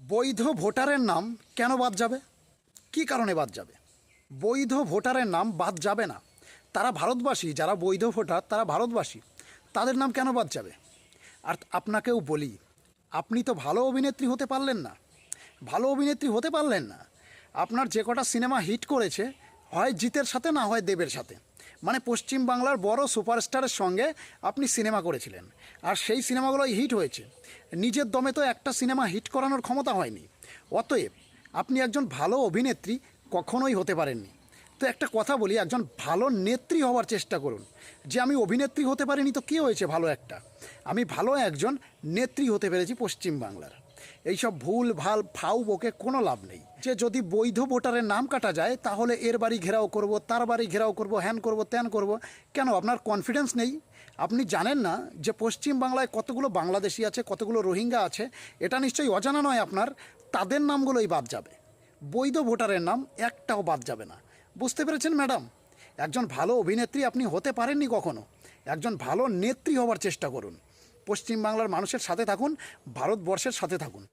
বৈধ ভোটারের নাম কেন বাদ যাবে? কী কারণে বাদ যাবে? বৈধ ভোটারের নাম বাদ যাবে না। তারা ভারতবাসী, যারা বৈধ ভোটার তারা ভারতবাসী, তাদের নাম কেন বাদ যাবে? আর আপনাকেও বলি, আপনি তো ভালো অভিনেত্রী হতে পারলেন না। ভালো অভিনেত্রী হতে পারলেন না। আপনার যে কটা সিনেমা হিট করেছে, হয় জিতের সাথে না হয় দেবের সাথে, মানে পশ্চিম বাংলার বড় সুপারস্টারের সঙ্গে আপনি সিনেমা করেছিলেন, আর সেই সিনেমাগুলোই হিট হয়েছে। নিজের দমে তো একটা সিনেমা হিট করানোর ক্ষমতা হয়নি। অতএব আপনি একজন ভালো অভিনেত্রী কখনোই হতে পারেননি। তো একটা কথা বলি, একজন ভালো নেত্রী হওয়ার চেষ্টা করুন। যে আমি অভিনেত্রী হতে পারিনি তো কী হয়েছে, ভালো একটা, আমি ভালো একজন নেত্রী হতে পেরেছি পশ্চিম বাংলার। এইসব ভুল ভাল ফাউ বকে কোনো লাভ নেই। যে যদি বৈধ ভোটারের নাম কাটা যায় তাহলে এর বাড়ি ঘেরাও করব, তার বাড়ি ঘেরাও করব, হ্যান করব, ত্যান করব। কেন আপনার কনফিডেন্স নেই? আপনি জানেন না যে পশ্চিম বাংলায় কতগুলো বাংলাদেশি আছে, কতগুলো রোহিঙ্গা আছে? এটা নিশ্চয়ই অজানা নয় আপনার। তাদের নামগুলোই বাদ যাবে, বৈধ ভোটারের নাম একটাও বাদ যাবে না। বুঝতে পেরেছেন ম্যাডাম? একজন ভালো অভিনেত্রী আপনি হতে পারেননি কখনো। একজন ভালো নেত্রী হওয়ার চেষ্টা করুন। পশ্চিম বাংলার মানুষের সাথে থাকুন, ভারতবর্ষের সাথে থাকুন।